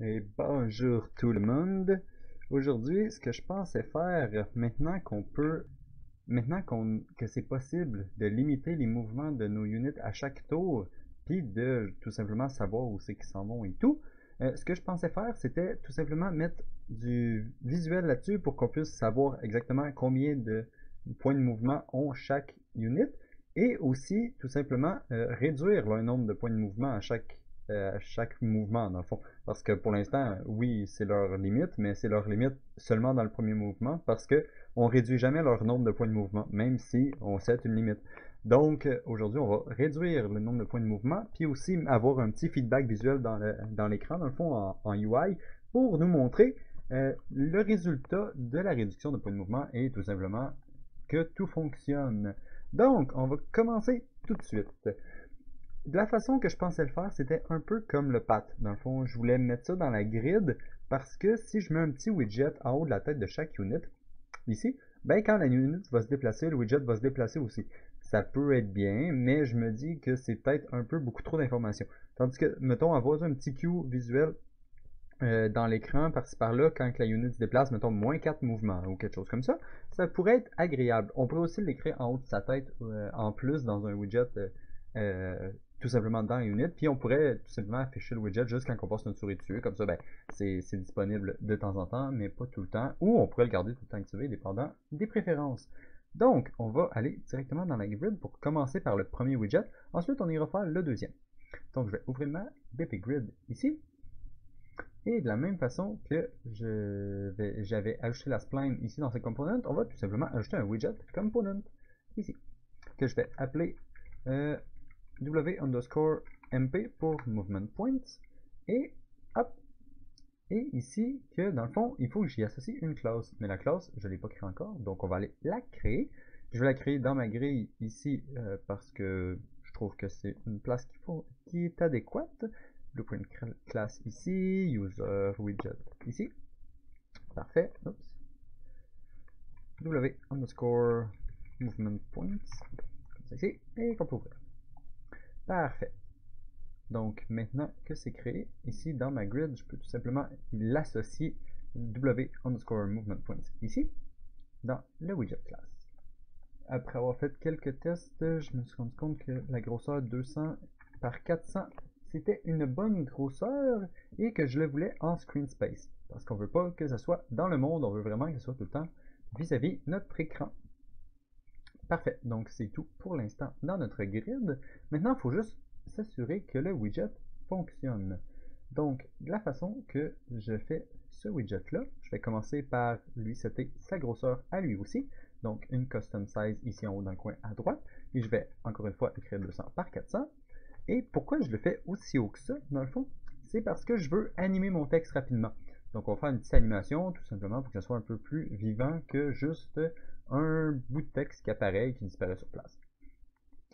Et bonjour tout le monde. Aujourd'hui, ce que je pensais faire, que c'est possible de limiter les mouvements de nos units à chaque tour, puis de tout simplement savoir où c'est qu'ils s'en vont et tout, ce que je pensais faire, c'était tout simplement mettre du visuel là-dessus pour qu'on puisse savoir exactement combien de points de mouvement ont chaque unit, et aussi tout simplement réduire le nombre de points de mouvement à chaque mouvement dans le fond. Parce que pour l'instant, oui, c'est leur limite, mais c'est leur limite seulement dans le premier mouvement, parce que on réduit jamais leur nombre de points de mouvement, même si on set une limite. Donc, aujourd'hui, on va réduire le nombre de points de mouvement, puis aussi avoir un petit feedback visuel dans l'écran, dans le fond, en UI, pour nous montrer le résultat de la réduction de points de mouvement et tout simplement que tout fonctionne. Donc, on va commencer tout de suite. De la façon que je pensais le faire, c'était un peu comme le path. Dans le fond, je voulais mettre ça dans la grid parce que si je mets un petit widget en haut de la tête de chaque unit, ici, ben quand la unit va se déplacer, le widget va se déplacer aussi. Ça peut être bien, mais je me dis que c'est peut-être un peu beaucoup trop d'informations. Tandis que, mettons, avoir un petit cue visuel dans l'écran par-ci par-là quand la unit se déplace, mettons moins 4 mouvements ou quelque chose comme ça pourrait être agréable. On pourrait aussi l'écrire en haut de sa tête en plus dans un widget tout simplement dans la unit, puis on pourrait tout simplement afficher le widget juste quand on passe notre souris dessus, comme ça ben, c'est disponible de temps en temps, mais pas tout le temps, ou on pourrait le garder tout le temps activé, dépendant des préférences. Donc, on va aller directement dans la grid pour commencer par le premier widget, ensuite on ira faire le deuxième. Donc, je vais ouvrir ma BP Grid ici, et de la même façon que j'avais ajouté la spline ici dans ces components, on va tout simplement ajouter un widget component ici, que je vais appeler W underscore MP pour movement points. Et hop, et ici, que dans le fond, il faut que j'y associe une classe. Mais la classe, je ne l'ai pas créée encore, donc on va aller la créer. Je vais la créer dans ma grille ici parce que je trouve que c'est une place qui est adéquate. Blueprint class ici, user widget ici. Parfait. Oups. W underscore movement points, comme ça ici, et qu'on peut ouvrir. Parfait. Donc maintenant que c'est créé, ici dans ma grid, je peux tout simplement l'associer W underscore movement points ici, dans le widget class. Après avoir fait quelques tests, je me suis rendu compte que la grosseur 200 par 400, c'était une bonne grosseur et que je le voulais en screen space. Parce qu'on veut pas que ça soit dans le monde, on veut vraiment que ce soit tout le temps vis-à-vis notre écran. Parfait, donc c'est tout pour l'instant dans notre grid. Maintenant, il faut juste s'assurer que le widget fonctionne. Donc, de la façon que je fais ce widget-là, je vais commencer par lui setter sa grosseur à lui aussi. Donc, une custom size ici en haut dans le coin à droite. Et je vais encore une fois écrire 200 par 400. Et pourquoi je le fais aussi haut que ça, dans le fond, c'est parce que je veux animer mon texte rapidement. Donc, on va faire une petite animation, tout simplement, pour que ça soit un peu plus vivant que juste un bout de texte qui apparaît et qui disparaît sur place.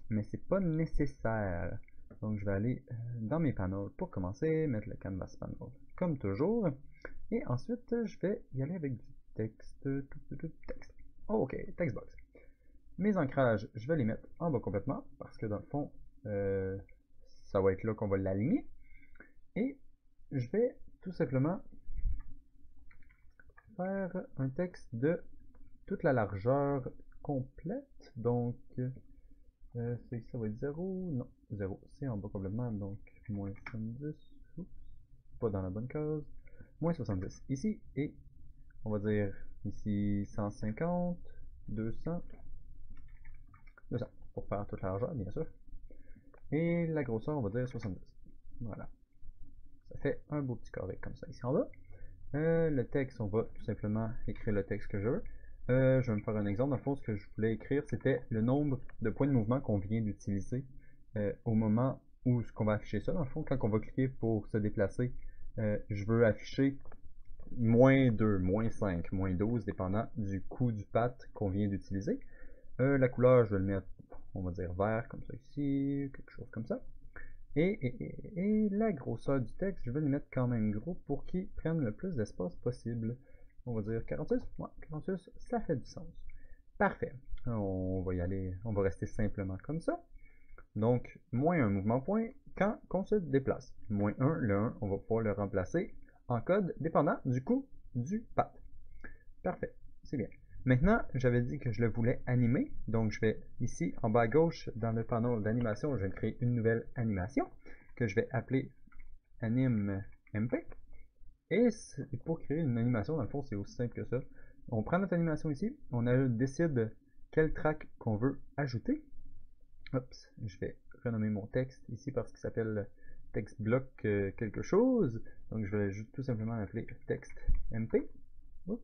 Mais c'est pas nécessaire. Donc je vais aller dans mes panels pour commencer, mettre le canvas panel comme toujours. Et ensuite, je vais y aller avec du texte. Texte. Oh, ok, textbox. Mes ancrages, je vais les mettre en bas complètement parce que dans le fond, ça va être là qu'on va l'aligner. Et je vais tout simplement faire un texte de toute la largeur complète. Donc, ça va être 0. Non, 0. C'est en bas complètement. Donc, moins 70. Oups, pas dans la bonne case. Moins 70 ici. Et on va dire ici 150, 200, 200. Pour faire toute la largeur, bien sûr. Et la grosseur, on va dire 70. Voilà. Ça fait un beau petit carré comme ça ici en bas. Le texte, on va tout simplement écrire le texte que je veux. Je vais me faire un exemple. Dans le fond, ce que je voulais écrire, c'était le nombre de points de mouvement qu'on vient d'utiliser au moment où qu'on va afficher ça. Dans le fond, quand on va cliquer pour se déplacer, je veux afficher moins 2, moins 5, moins 12, dépendant du coût du path qu'on vient d'utiliser. La couleur, je vais le mettre, on va dire vert, comme ça ici, quelque chose comme ça. Et la grosseur du texte, je vais le mettre quand même gros pour qu'il prenne le plus d'espace possible. On va dire 46. Ouais, 46, ça fait du sens. Parfait. On va y aller, on va rester simplement comme ça. Donc, moins un mouvement point quand on se déplace. Moins 1, le 1, on va pouvoir le remplacer en code dépendant du coût du path. Parfait, c'est bien. Maintenant, j'avais dit que je le voulais animer, donc je vais ici en bas à gauche dans le panneau d'animation, je vais créer une nouvelle animation que je vais appeler anime MP. Et pour créer une animation, dans le fond, c'est aussi simple que ça. On prend notre animation ici, on décide quel track qu'on veut ajouter. Oups, je vais renommer mon texte ici parce qu'il s'appelle texte bloc quelque chose. Donc je vais tout simplement l'appeler texte MP. Oups,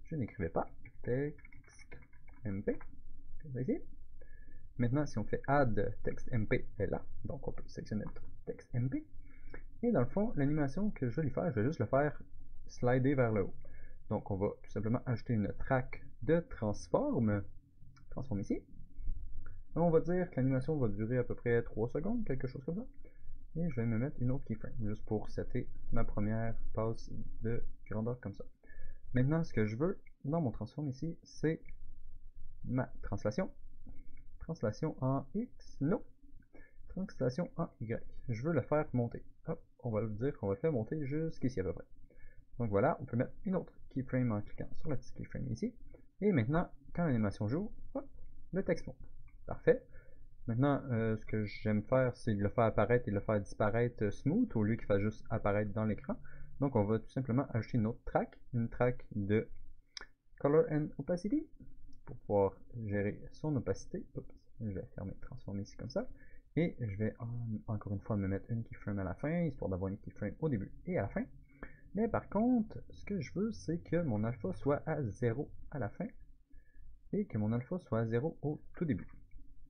je n'écrivais pas. Texte MP. Comme ça ici. Maintenant, si on fait add texte MP est là. Donc on peut sélectionner notre texte MP. Et dans le fond, l'animation que je vais lui faire, je vais juste le faire slider vers le haut. Donc on va tout simplement ajouter une track de transform ici. On va dire que l'animation va durer à peu près 3 secondes, quelque chose comme ça. Et je vais me mettre une autre keyframe, juste pour setter ma première passe de grandeur comme ça. Maintenant, ce que je veux dans mon transform ici, c'est ma translation. Translation en X, non. Translation en Y. Je veux le faire monter. Hop, on va dire qu'on va le faire monter jusqu'ici à peu près. Donc voilà, on peut mettre une autre keyframe en cliquant sur la petite keyframe ici. Et maintenant, quand l'animation joue, hop, le texte monte. Parfait. Maintenant, ce que j'aime faire, c'est de le faire apparaître et de le faire disparaître smooth au lieu qu'il fasse juste apparaître dans l'écran. Donc on va tout simplement ajouter une autre track, une track de Color and Opacity pour pouvoir gérer son opacité. Oups, je vais fermer transformer ici comme ça. Et je vais encore une fois me mettre une keyframe à la fin, histoire d'avoir une keyframe au début et à la fin. Mais par contre, ce que je veux, c'est que mon alpha soit à 0 à la fin et que mon alpha soit à 0 au tout début.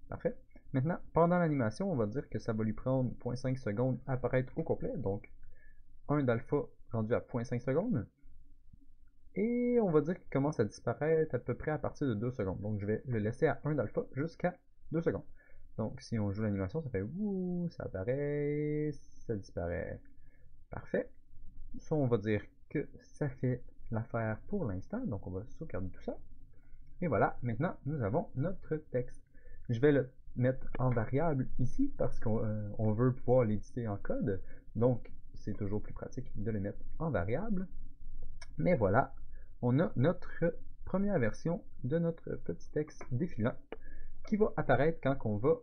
Parfait. Maintenant, pendant l'animation, on va dire que ça va lui prendre 0.5 secondes à apparaître au complet. Donc, 1 d'alpha rendu à 0.5 secondes. Et on va dire qu'il commence à disparaître à peu près à partir de 2 secondes. Donc, je vais le laisser à 1 d'alpha jusqu'à 2 secondes. Donc, si on joue l'animation, ça fait ouh, ça apparaît, ça disparaît. Parfait. Ça, on va dire que ça fait l'affaire pour l'instant. Donc, on va sauvegarder tout ça. Et voilà, maintenant, nous avons notre texte. Je vais le mettre en variable ici parce qu'on veut pouvoir l'éditer en code. Donc, c'est toujours plus pratique de le mettre en variable. Mais voilà, on a notre première version de notre petit texte défilant qui va apparaître quand on va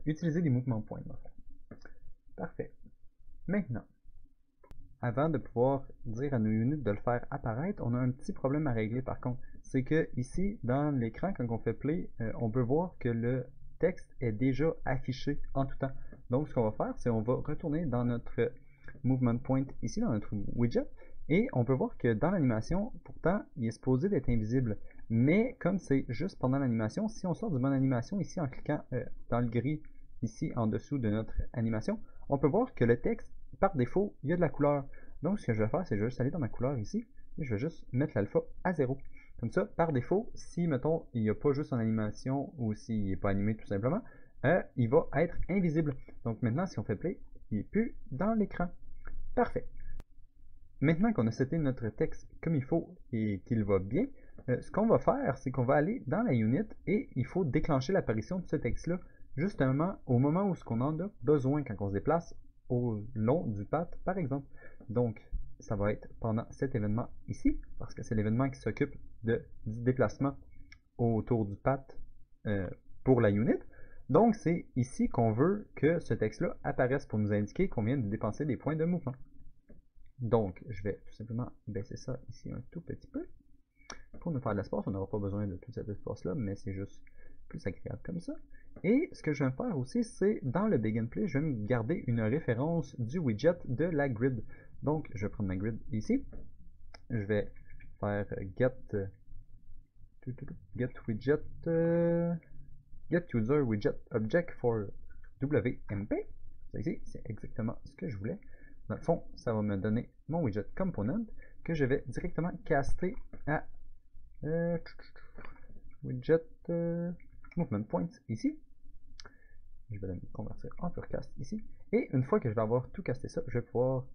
utiliser les mouvements points. Parfait. Maintenant, avant de pouvoir dire à nos units de le faire apparaître, on a un petit problème à régler par contre. C'est que ici, dans l'écran, quand on fait play, on peut voir que le texte est déjà affiché en tout temps. Donc, ce qu'on va faire, c'est on va retourner dans notre movement point ici, dans notre widget, et on peut voir que dans l'animation, pourtant, il est supposé d'être invisible. Mais comme c'est juste pendant l'animation, si on sort du mode animation ici en cliquant dans le gris ici en dessous de notre animation, on peut voir que le texte, par défaut, il y a de la couleur. Donc, ce que je vais faire, c'est que je vais juste aller dans ma couleur ici, et je vais juste mettre l'alpha à 0. Comme ça, par défaut, si, mettons, il n'y a pas juste en animation, ou s'il n'est pas animé tout simplement, il va être invisible. Donc maintenant, si on fait play, il n'est plus dans l'écran. Parfait. Maintenant qu'on a seté notre texte comme il faut et qu'il va bien, ce qu'on va faire, c'est qu'on va aller dans la unit et il faut déclencher l'apparition de ce texte-là justement au moment où ce qu'on en a besoin quand on se déplace au long du path, par exemple. Donc, ça va être pendant cet événement ici, parce que c'est l'événement qui s'occupe du déplacement autour du path pour la unit. Donc, c'est ici qu'on veut que ce texte-là apparaisse pour nous indiquer qu'on vient de dépenser des points de mouvement. Donc, je vais tout simplement baisser ça ici un tout petit peu. Pour nous faire de l'espace, on n'aura pas besoin de tout cet espace-là, mais c'est juste plus agréable comme ça. Et ce que je vais faire aussi, c'est dans le Begin Play, je vais me garder une référence du widget de la grid. Donc, je vais prendre ma grid ici. Je vais faire get widget, get user widget object for WMP. Ça ici, c'est exactement ce que je voulais. Dans le fond, ça va me donner mon widget component que je vais directement caster à widget movement points ici. Je vais le convertir en pure cast ici. Et une fois que je vais avoir tout casté ça, je vais pouvoir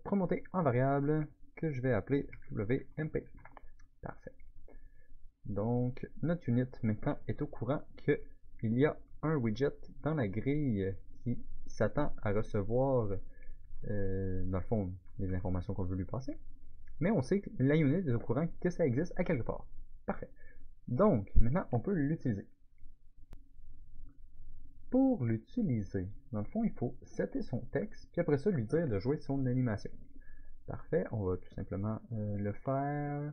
promoter en variable que je vais appeler WMP. Parfait. Donc, notre unit maintenant est au courant qu'il y a un widget dans la grille qui s'attend à recevoir dans le fond, les informations qu'on veut lui passer. Mais on sait que la unit est au courant que ça existe à quelque part. Parfait. Donc, maintenant, on peut l'utiliser. Pour l'utiliser, dans le fond, il faut setter son texte, puis après ça, lui dire de jouer son animation. Parfait, on va tout simplement le faire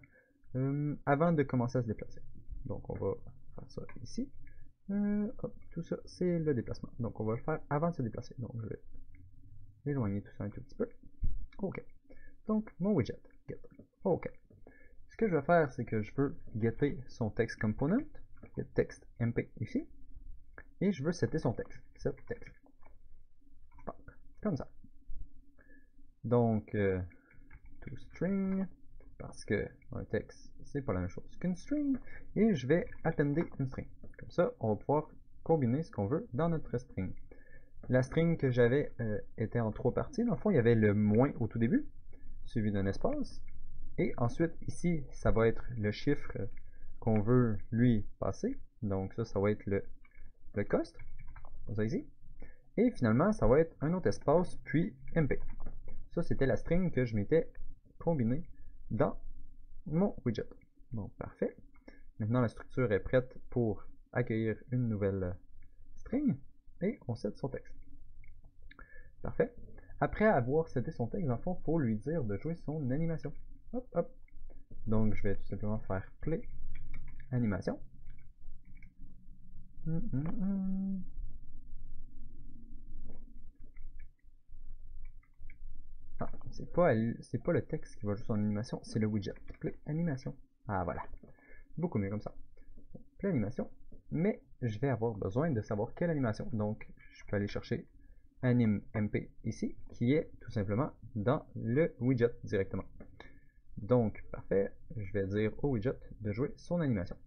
avant de commencer à se déplacer. Donc, on va faire ça ici. Hop, tout ça, c'est le déplacement. Donc, on va le faire avant de se déplacer. Donc, je vais éloigner tout ça un tout petit peu. OK. Donc, mon widget, get. OK. Ce que je vais faire, c'est que je veux getter son text component, get text mp ici, et je veux setter son texte, set text. Comme ça. Donc, toString, parce que un texte, c'est pas la même chose qu'une string, et je vais appender une string. Comme ça, on va pouvoir combiner ce qu'on veut dans notre string. La string que j'avais était en 3 parties. Dans le fond, il y avait le moins au tout début, suivi d'un espace. Et ensuite, ici, ça va être le chiffre qu'on veut lui passer. Donc ça va être le cost. Comme ça ici. Et finalement, ça va être un autre espace, puis mp. Ça, c'était la string que je m'étais combinée dans mon widget. Donc, parfait. Maintenant, la structure est prête pour accueillir une nouvelle string. Et on set son texte. Parfait. Après avoir seté son texte, dans le fond, il faut lui dire de jouer son animation. Hop, hop. Donc, je vais tout simplement faire play animation. Ah, c'est pas le texte qui va jouer son animation, c'est le widget. Play animation. Ah, voilà. Beaucoup mieux comme ça. Play animation. Mais je vais avoir besoin de savoir quelle animation. Donc, je peux aller chercher anim mp ici, qui est tout simplement dans le widget directement. Donc, parfait, je vais dire au widget de jouer son animation.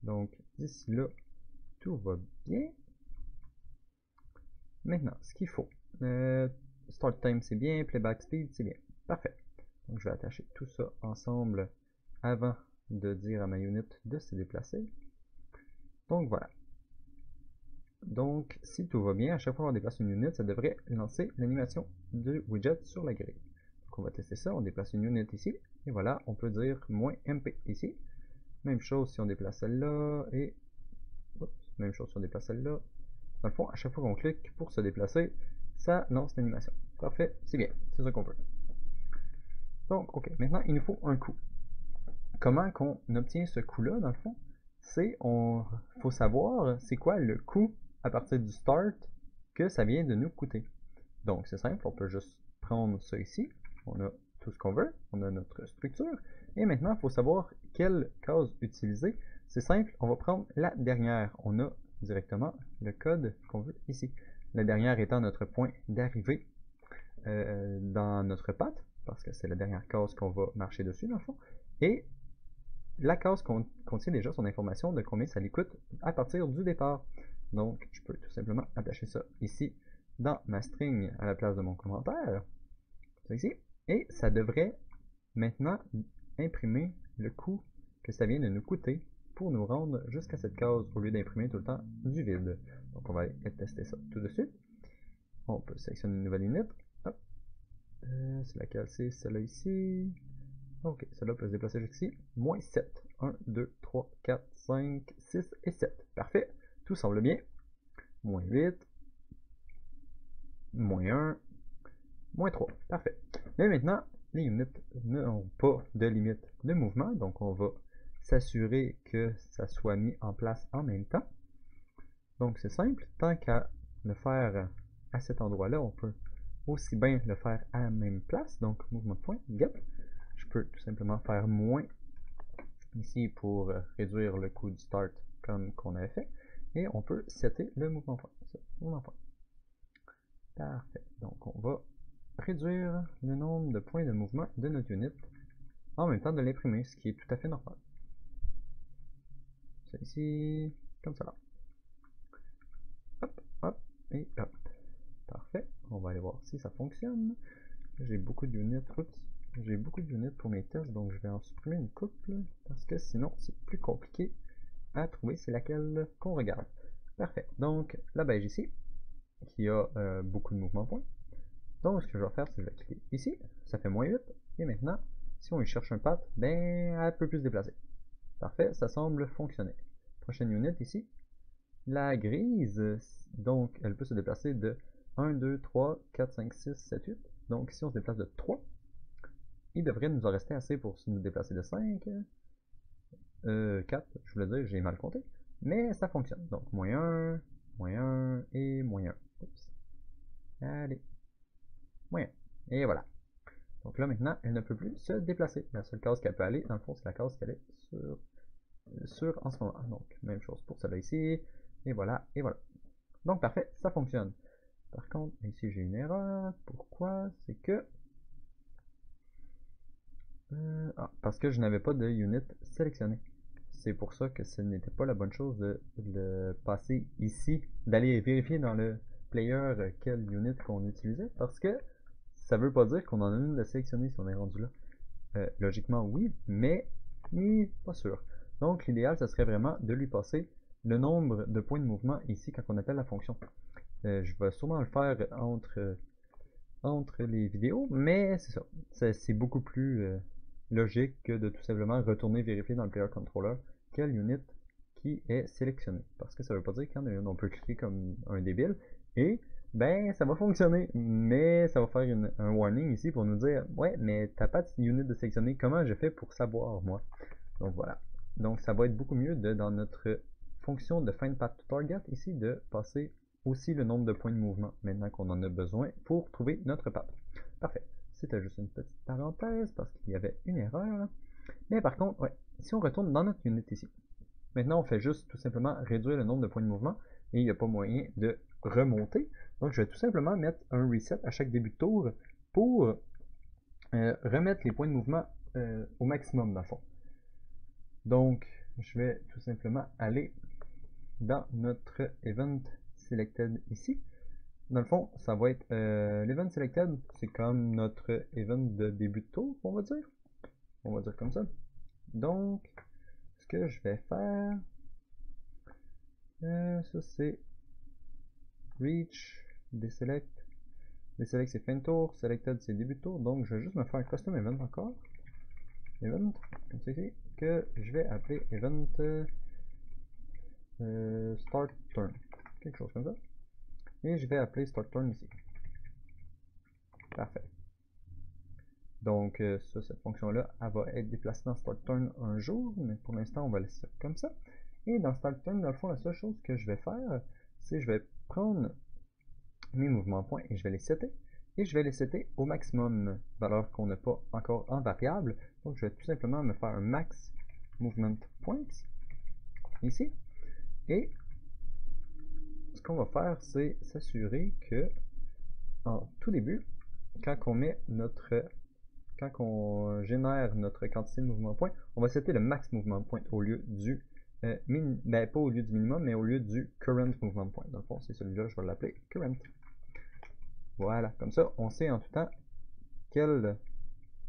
Donc, d'ici là, tout va bien. Maintenant, ce qu'il faut. Start time, c'est bien. Playback speed, c'est bien. Parfait. Donc, je vais attacher tout ça ensemble avant de dire à ma unit de se déplacer. Donc, voilà. Donc, si tout va bien, à chaque fois qu'on déplace une unit, ça devrait lancer l'animation du widget sur la grille. Donc, on va tester ça. On déplace une unit ici. Et voilà, on peut dire -mp ici. Même chose si on déplace celle-là. Et même chose si on déplace celle-là. Dans le fond, à chaque fois qu'on clique pour se déplacer, ça lance l'animation. Parfait, c'est bien, c'est ça qu'on veut. Donc, ok, maintenant il nous faut un coût. Comment qu'on obtient ce coût-là, dans le fond? C'est, faut savoir c'est quoi le coût à partir du start que ça vient de nous coûter. Donc c'est simple, on peut juste prendre ça ici, on a tout ce qu'on veut, on a notre structure, et maintenant il faut savoir quelle case utiliser. C'est simple, on va prendre la dernière. On a directement le code qu'on veut ici. La dernière étant notre point d'arrivée dans notre path, parce que c'est la dernière case qu'on va marcher dessus dans le fond. Et la case contient déjà son information de combien ça lui coûte à partir du départ. Donc je peux tout simplement attacher ça ici dans ma string à la place de mon commentaire. Ça ici. Et ça devrait maintenant imprimer le coût que ça vient de nous coûter pour nous rendre jusqu'à cette case au lieu d'imprimer tout le temps du vide. Donc on va aller tester ça tout de suite. On peut sélectionner une nouvelle unit. C'est laquelle? C'est celle-là ici. Ok, celle-là peut se déplacer jusqu'ici. -7. 1, 2, 3, 4, 5, 6 et 7. Parfait. Tout semble bien. -8. -1. -3. Parfait. Mais maintenant, les units n'ont pas de limite de mouvement. Donc on va s'assurer que ça soit mis en place en même temps. Donc c'est simple. Tant qu'à le faire à cet endroit-là, on peut aussi bien le faire à la même place. Donc mouvement de point, get. Je peux tout simplement faire moins ici pour réduire le coût du start comme qu'on avait fait. Et on peut setter le mouvement point. Parfait. Donc on va réduire le nombre de points de mouvement de notre unit en même temps de l'imprimer, ce qui est tout à fait normal. Ça ici, comme ça là. Hop, hop, et hop. Parfait. On va aller voir si ça fonctionne. J'ai beaucoup d'units. J'ai beaucoup d'units pour mes tests, donc je vais en supprimer une couple parce que sinon c'est plus compliqué à trouver c'est laquelle qu'on regarde. Parfait. Donc la beige ici. qui a beaucoup de mouvements points. Donc, ce que je vais faire, c'est que je vais cliquer ici, ça fait -8, et maintenant, si on y cherche un path, ben, elle peut plus se déplacer. Parfait, ça semble fonctionner. Prochaine unit ici, la grise, donc elle peut se déplacer de 1, 2, 3, 4, 5, 6, 7, 8. Donc si on se déplace de 3, il devrait nous en rester assez pour nous déplacer de 5, 4, je voulais dire, j'ai mal compté. Mais ça fonctionne. Donc -1 et -1. Oups. Allez, -1. Et voilà. Donc là maintenant, elle ne peut plus se déplacer. La seule case qu'elle peut aller, dans le fond, c'est la case qu'elle est sur en ce moment. Donc même chose pour celle-là ici. Et voilà, et voilà. Donc parfait, ça fonctionne. Par contre, ici j'ai une erreur. Pourquoi? C'est que... parce que je n'avais pas de unit sélectionné. C'est pour ça que ce n'était pas la bonne chose de le passer ici, d'aller vérifier dans le player quelle unit qu'on utilisait, parce que ça veut pas dire qu'on en a une de sélectionner si on est rendu là. Logiquement oui, mais pas sûr. Donc l'idéal, ce serait vraiment de lui passer le nombre de points de mouvement ici quand on appelle la fonction. Je vais sûrement le faire entre les vidéos, mais c'est ça. C'est beaucoup plus logique que de tout simplement retourner vérifier dans le player controller quelle unit qui est sélectionnée. Parce que ça veut pas dire qu'il y en a une, on peut cliquer comme un débile et ben ça va fonctionner, mais ça va faire un warning ici pour nous dire ouais, mais t'as pas de unit de sélectionner, comment je fais pour savoir moi? Donc voilà. Donc ça va être beaucoup mieux dans notre fonction de find path to target ici de passer aussi le nombre de points de mouvement maintenant qu'on en a besoin pour trouver notre path. Parfait. C'était juste une petite parenthèse parce qu'il y avait une erreur. Mais par contre, ouais, si on retourne dans notre unit ici, maintenant on fait juste tout simplement réduire le nombre de points de mouvement et il n'y a pas moyen de remonter. Donc je vais tout simplement mettre un reset à chaque début de tour pour remettre les points de mouvement au maximum dans le fond. Donc je vais tout simplement aller dans notre event selected ici. Dans le fond, ça va être l'event selected, c'est comme notre event de début de tour, on va dire. On va dire comme ça. Donc, ce que je vais faire, ça c'est reach, deselect. Deselect c'est fin de tour, selected c'est début de tour. Donc, je vais juste me faire un custom event encore. Event, comme ça ici, que je vais appeler event start turn. Quelque chose comme ça. Et je vais appeler start turn ici. Parfait. Donc ça, cette fonction-là, elle va être déplacée dans start turn un jour, mais pour l'instant, on va laisser ça comme ça. Et dans start turn, dans le fond, la seule chose que je vais faire, c'est que je vais prendre mes mouvements points et je vais les setter. Et je vais les setter au maximum, valeur qu'on n'a pas encore en variable. Donc je vais tout simplement me faire un max movement points ici. Et ce qu'on va faire, c'est s'assurer que en tout début, quand on génère notre quantité de mouvement point, on va setter le max mouvement point au lieu du pas au lieu du minimum, mais au lieu du current mouvement point. Dans le fond, c'est celui-là, je vais l'appeler current. Voilà, comme ça, on sait en tout temps quelle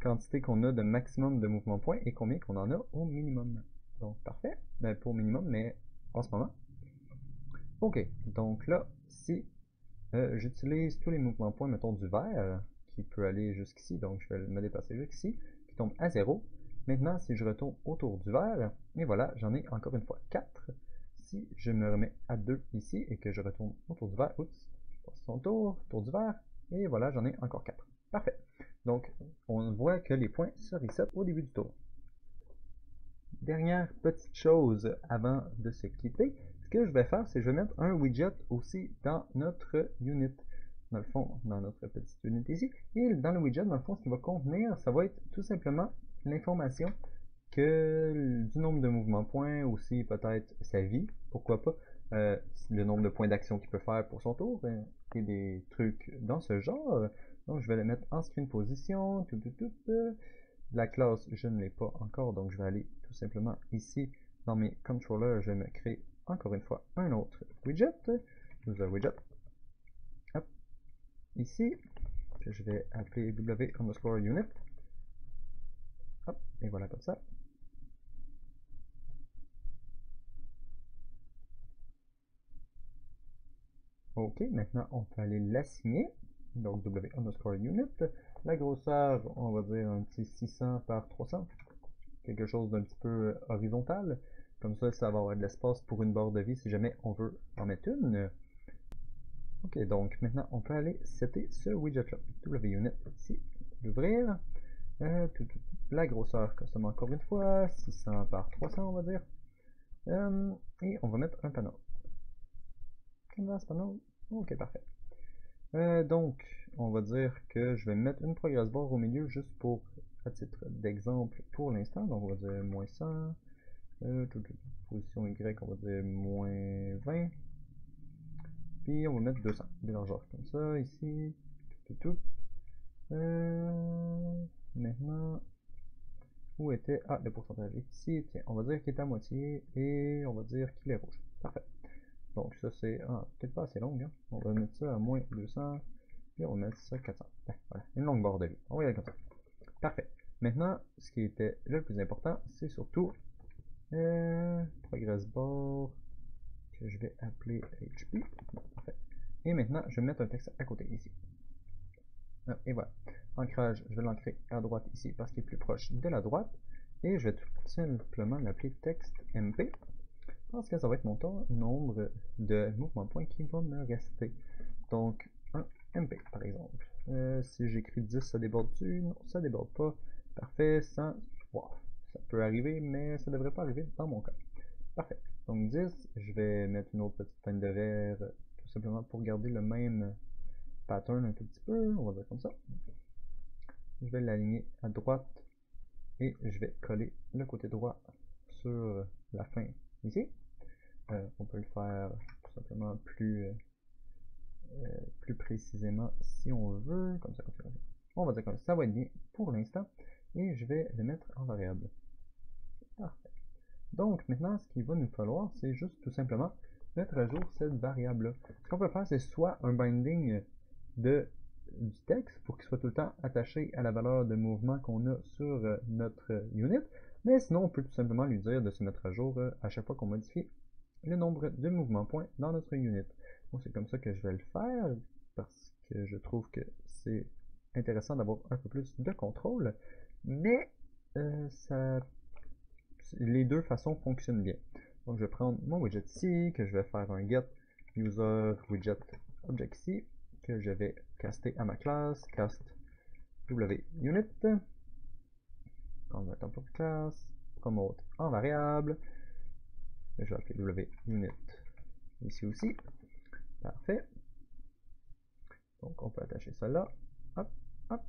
quantité qu'on a de maximum de mouvement point et combien qu'on en a au minimum. Donc, parfait. Pas au minimum, mais en ce moment. Ok, donc là, si j'utilise tous les mouvements points, mettons du vert, qui peut aller jusqu'ici, donc je vais me déplacer jusqu'ici, qui tombe à 0. Maintenant, si je retourne autour du vert, et voilà, j'en ai encore une fois 4. Si je me remets à 2 ici et que je retourne autour du vert, oups, je passe son tour, autour du vert, et voilà, j'en ai encore 4. Parfait. Donc, on voit que les points se reset au début du tour. Dernière petite chose avant de se quitter, ce que je vais faire, c'est que je vais mettre un widget aussi dans notre unit. Dans le fond, dans notre petite unit ici. Et dans le widget, dans le fond, ce qu'il va contenir, ça va être tout simplement l'information que du nombre de mouvements points, aussi peut-être sa vie, pourquoi pas, le nombre de points d'action qu'il peut faire pour son tour, et des trucs dans ce genre. Donc je vais le mettre en screen position, la classe, je ne l'ai pas encore, donc je vais aller tout simplement ici dans mes controllers, je vais me créer encore une fois un autre widget, user widget, hop, ici, que je vais appeler w_unit, hop, et voilà comme ça. Ok, maintenant on peut aller l'assigner. Donc W underscore unit. La grosseur, on va dire un petit 600 par 300. Quelque chose d'un petit peu horizontal. Comme ça va avoir de l'espace pour une barre de vie si jamais on veut en mettre une. Ok, donc maintenant on peut aller setter ce widget-là. WUnit ici, l'ouvrir. La grosseur custom encore une fois, 600 par 300 on va dire. Et on va mettre un panneau. Canvas panneau. Ok, parfait. Donc, on va dire que je vais mettre une progress bar au milieu juste pour, à titre d'exemple pour l'instant. Donc, on va dire moins 100. Position Y, on va dire moins 20. Puis, on va mettre 200 de largeur comme ça, ici. Maintenant, où était... Ah, le pourcentage ici. Tiens, on va dire qu'il est à moitié et on va dire qu'il est rouge. Parfait. Donc, ça, c'est peut-être pas assez long. Hein. On va mettre ça à moins 200. Et on va mettre ça 400. Voilà, une longue barre de vie. On va y aller comme ça. Parfait. Maintenant, ce qui était le plus important, c'est surtout progress bar que je vais appeler HP. Parfait. Et maintenant, je vais mettre un texte à côté ici. Et voilà. Ancrage, je vais l'ancrer à droite ici parce qu'il est plus proche de la droite. Et je vais tout simplement l'appeler texte MP parce que ça va être mon nombre de mouvements points qui va me rester. Donc, un MP par exemple. Si j'écris 10, ça déborde-tu? Non, ça déborde pas. Parfait, 100. Wow. Ça peut arriver, mais ça devrait pas arriver dans mon cas. Parfait. Donc 10, je vais mettre une autre petite peine de verre, tout simplement pour garder le même pattern un tout petit peu. On va dire comme ça. Je vais l'aligner à droite et je vais coller le côté droit sur la fin ici. On peut le faire tout simplement plus précisément si on veut, comme ça, comme ça. On va dire comme ça, ça va être bien pour l'instant, et je vais le mettre en variable. Parfait. Donc maintenant, ce qu'il va nous falloir, c'est juste tout simplement mettre à jour cette variable-là. Ce qu'on peut faire, c'est soit un binding du texte pour qu'il soit tout le temps attaché à la valeur de mouvement qu'on a sur notre unit, mais sinon on peut tout simplement lui dire de se mettre à jour à chaque fois qu'on modifie le nombre de mouvements points dans notre unit. Bon, c'est comme ça que je vais le faire parce que je trouve que c'est intéressant d'avoir un peu plus de contrôle, mais les deux façons fonctionnent bien. Donc je vais prendre mon widget ici, que je vais faire un get user widget object ici, que je vais caster à ma classe, cast wunit, convert pour classe, promote en variable, je vais appeler wunit ici aussi. Parfait. Donc on peut attacher ça là. Hop, hop.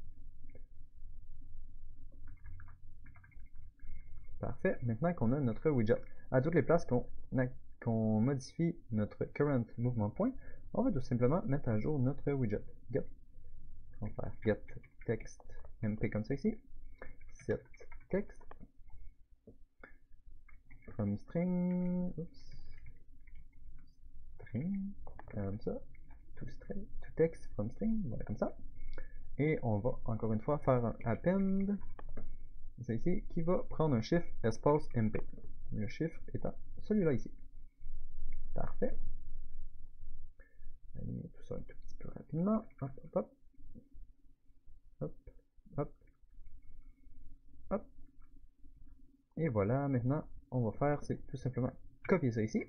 Parfait. Maintenant qu'on a notre widget, à toutes les places qu'on modifie notre current movement point, on va tout simplement mettre à jour notre widget. Get. On va faire get text mp comme ça ici. Set text from string. Oups. String. Comme ça. To text from string. Voilà comme ça. Et on va encore une fois faire un append. C'est ici qui va prendre un chiffre espace mp. Le chiffre étant celui-là ici. Parfait. Aligner tout ça un tout petit peu rapidement. Hop, hop, hop. Hop, hop. Hop. Et voilà, maintenant, on va faire, c'est tout simplement copier ça ici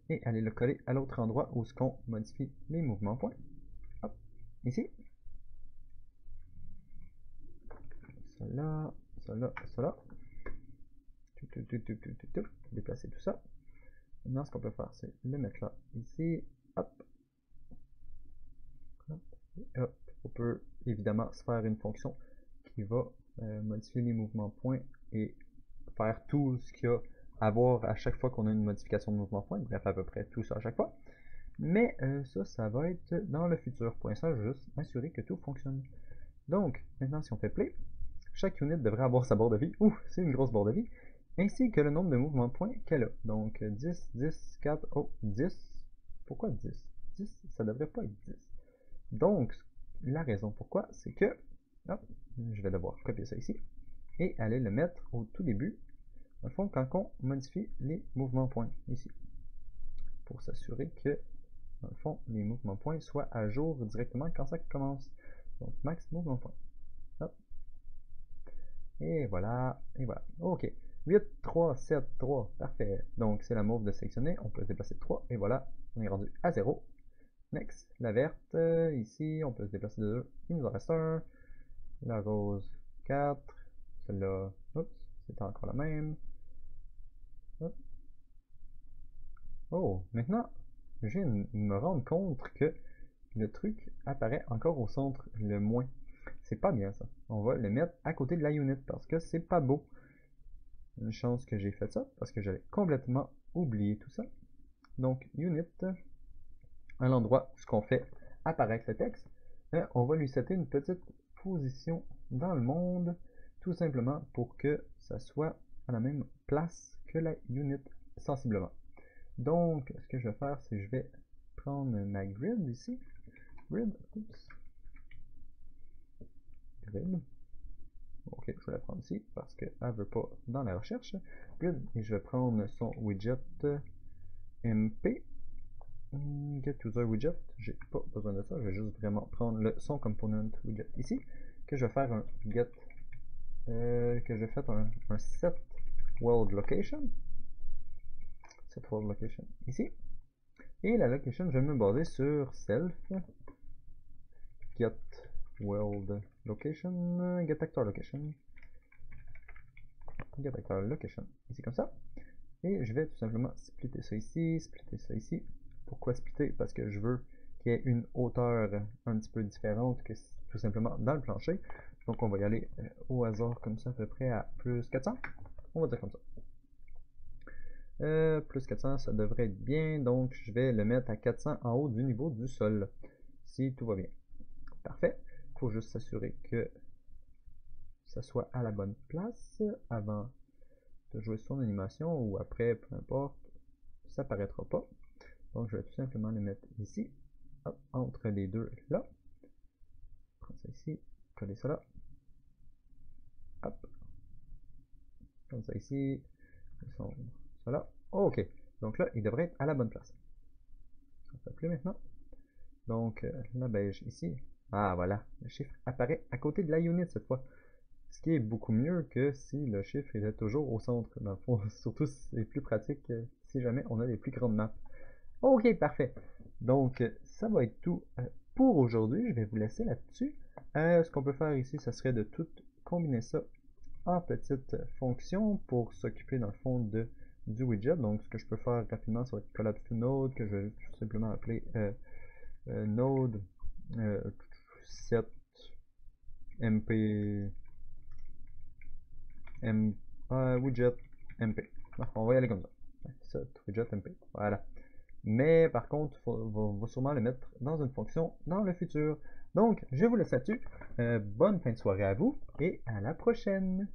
et aller le coller à l'autre endroit où ce qu'on modifie les mouvements points. Hop, ici. Ça là, ça là, ça là. Déplacer tout ça. Maintenant, ce qu'on peut faire, c'est le mettre là, ici. Hop. Hop. Hop. On peut évidemment se faire une fonction qui va modifier les mouvements points et faire tout ce qu'il y a à voir à chaque fois qu'on a une modification de mouvement point, bref à peu près tout ça à chaque fois. Mais ça va être dans le futur. Pour l'instant, je vais juste m'assurer que tout fonctionne. Donc, maintenant si on fait play, chaque unit devrait avoir sa barre de vie, ouh, c'est une grosse barre de vie, ainsi que le nombre de mouvements points qu'elle a. Donc 10, 10, 4, oh, 10. Pourquoi 10? 10, ça devrait pas être 10. Donc, la raison pourquoi, c'est que, hop, je vais devoir copier ça ici, et aller le mettre au tout début, dans le fond, quand on modifie les mouvements points, ici, pour s'assurer que dans le fond, les mouvements points soient à jour directement quand ça commence. Donc, max mouvement point. Hop. Et voilà, et voilà. Ok. 8, 3, 7, 3. Parfait. Donc, c'est la mauve de sélectionner. On peut se déplacer de 3. Et voilà, on est rendu à 0. Next. La verte, ici, on peut se déplacer de 2. Il nous en reste un. La rose, 4. Celle-là, oups, c'est encore la même. Hop. Oh, maintenant, je viens de me rendre compte que le truc apparaît encore au centre, le moins. C'est pas bien ça. On va le mettre à côté de la unit parce que c'est pas beau. Une chance que j'ai fait ça parce que j'avais complètement oublié tout ça. Donc, unit, à l'endroit où ce qu'on fait apparaître le texte, on va lui setter une petite position dans le monde, tout simplement pour que ça soit à la même place que la unit sensiblement. Donc, ce que je vais faire, c'est que je vais prendre ma grid ici. Grid, oups. Grid. Ok, je vais la prendre ici parce qu'elle ne veut pas dans la recherche. Grid, et je vais prendre son widget MP. Get user widget, j'ai pas besoin de ça, je vais juste vraiment prendre son component widget ici, que je vais faire un get, que je vais faire un set world location, ici, et la location, je vais me baser sur self get world location, get actor location, ici comme ça, et je vais tout simplement splitter ça ici. Pourquoi splitter? Parce que je veux qu'il y ait une hauteur un petit peu différente que tout simplement dans le plancher. Donc on va y aller au hasard comme ça à peu près à plus 400. On va dire comme ça. Plus 400, ça devrait être bien. Donc je vais le mettre à 400 en haut du niveau du sol. Si tout va bien. Parfait. Il faut juste s'assurer que ça soit à la bonne place avant de jouer son animation ou après, peu importe. Ça paraîtra pas. Donc je vais tout simplement le mettre ici, hop, entre les deux là. Prendre ça ici, coller ça là. Hop. Comme ça ici. Ça là. Ok. Donc là, il devrait être à la bonne place. Ça ne fait plus maintenant. Donc la beige ici. Ah voilà, le chiffre apparaît à côté de la unit cette fois. Ce qui est beaucoup mieux que si le chiffre était toujours au centre. Dans le fond, surtout c'est plus pratique si jamais on a des plus grandes maps. Ok, parfait. Donc, ça va être tout pour aujourd'hui. Je vais vous laisser là-dessus. Ce qu'on peut faire ici, ça serait de tout combiner ça en petites fonctions pour s'occuper dans le fond du widget. Donc, ce que je peux faire rapidement, ça va être collapse to node, que je vais tout simplement appeler node set mp widget mp. On va y aller comme ça. Set widget mp. Voilà. Mais par contre, il va sûrement le mettre dans une fonction dans le futur. Donc, je vous laisse là-dessus. Bonne fin de soirée à vous et à la prochaine!